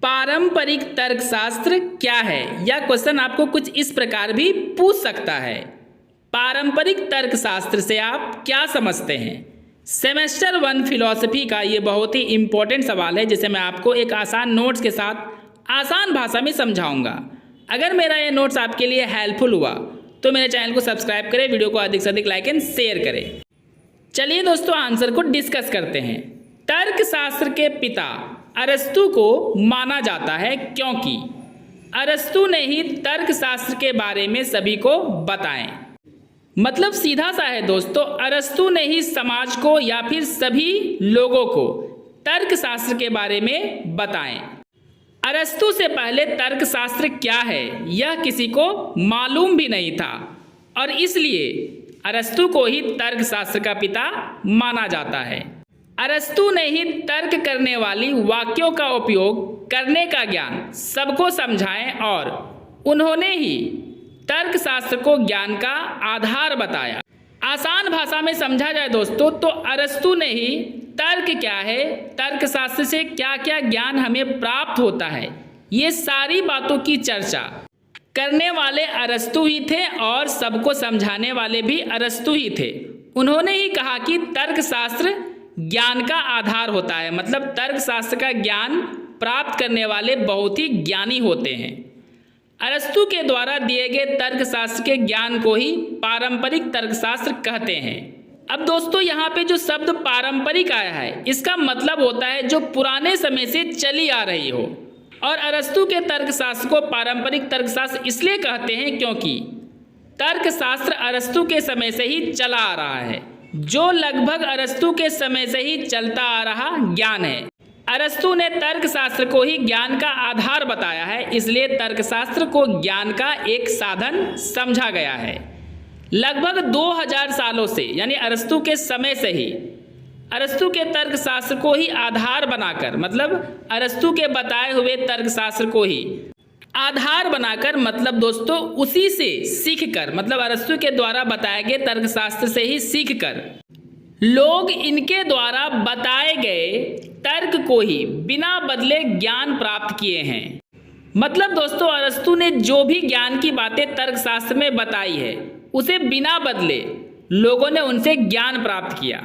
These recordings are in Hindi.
पारंपरिक तर्कशास्त्र क्या है? यह क्वेश्चन आपको कुछ इस प्रकार भी पूछ सकता है। पारंपरिक तर्कशास्त्र से आप क्या समझते हैं? सेमेस्टर 1 फिलॉसफी का ये बहुत ही इम्पोर्टेंट सवाल है जिसे मैं आपको एक आसान नोट्स के साथ आसान भाषा में समझाऊंगा। अगर मेरा ये नोट्स आपके लिए हेल्पफुल हुआ तो मेरे चैनल को सब्सक्राइब करें, वीडियो को अधिक से अधिक लाइक एंड शेयर करें। चलिए दोस्तों, आंसर को डिस्कस करते हैं। तर्कशास्त्र के पिता अरस्तु को माना जाता है क्योंकि अरस्तु ने ही तर्कशास्त्र के बारे में सभी को बताएं। मतलब सीधा सा है दोस्तों, अरस्तु ने ही समाज को या फिर सभी लोगों को तर्कशास्त्र के बारे में बताएं। अरस्तु से पहले तर्कशास्त्र क्या है यह किसी को मालूम भी नहीं था और इसलिए अरस्तु को ही तर्कशास्त्र का पिता माना जाता है। अरस्तु ने ही तर्क करने वाली वाक्यों का उपयोग करने का ज्ञान सबको समझाएं और उन्होंने ही तर्कशास्त्र को ज्ञान का आधार बताया। आसान भाषा में समझा जाए दोस्तों तो अरस्तु ने ही तर्क क्या है, तर्कशास्त्र से क्या क्या ज्ञान हमें प्राप्त होता है, ये सारी बातों की चर्चा करने वाले अरस्तु ही थे और सबको समझाने वाले भी अरस्तु ही थे। उन्होंने ही कहा कि तर्कशास्त्र ज्ञान का आधार होता है। मतलब तर्कशास्त्र का ज्ञान प्राप्त करने वाले बहुत ही ज्ञानी होते हैं। अरस्तु के द्वारा दिए गए तर्कशास्त्र के ज्ञान को ही पारंपरिक तर्कशास्त्र कहते हैं। अब दोस्तों, यहाँ पे जो शब्द पारंपरिक आया है इसका मतलब होता है जो पुराने समय से चली आ रही हो। और अरस्तु के तर्कशास्त्र को पारंपरिक तर्कशास्त्र इसलिए कहते हैं क्योंकि तर्कशास्त्र अरस्तु के समय से ही चला आ रहा है, जो लगभग अरस्तु के समय से ही चलता आ रहा ज्ञान है। अरस्तु ने तर्कशास्त्र को ही ज्ञान का आधार बताया है, इसलिए तर्कशास्त्र को ज्ञान का एक साधन समझा गया है। लगभग 2000 सालों से यानी अरस्तु के समय से ही अरस्तु के तर्कशास्त्र को ही आधार बनाकर, मतलब अरस्तु के बताए हुए तर्कशास्त्र को ही आधार बनाकर, मतलब दोस्तों उसी से सीखकर, मतलब अरस्तु के द्वारा बताए गए तर्कशास्त्र से ही सीखकर लोग इनके द्वारा बताए गए तर्क को ही बिना बदले ज्ञान प्राप्त किए हैं। मतलब दोस्तों अरस्तु ने जो भी ज्ञान की बातें तर्कशास्त्र में बताई है उसे बिना बदले लोगों ने उनसे ज्ञान प्राप्त किया।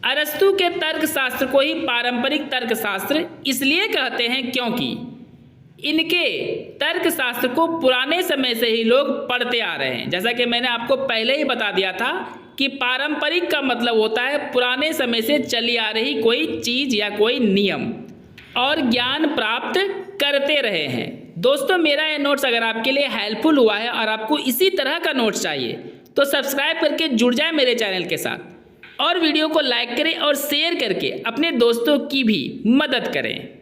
अरस्तु के तर्कशास्त्र को ही पारंपरिक तर्कशास्त्र इसलिए कहते हैं क्योंकि इनके तर्कशास्त्र को पुराने समय से ही लोग पढ़ते आ रहे हैं। जैसा कि मैंने आपको पहले ही बता दिया था कि पारंपरिक का मतलब होता है पुराने समय से चली आ रही कोई चीज़ या कोई नियम, और ज्ञान प्राप्त करते रहे हैं। दोस्तों, मेरा ये नोट्स अगर आपके लिए हेल्पफुल हुआ है और आपको इसी तरह का नोट्स चाहिए तो सब्सक्राइब करके जुड़ जाए मेरे चैनल के साथ और वीडियो को लाइक करें और शेयर करके अपने दोस्तों की भी मदद करें।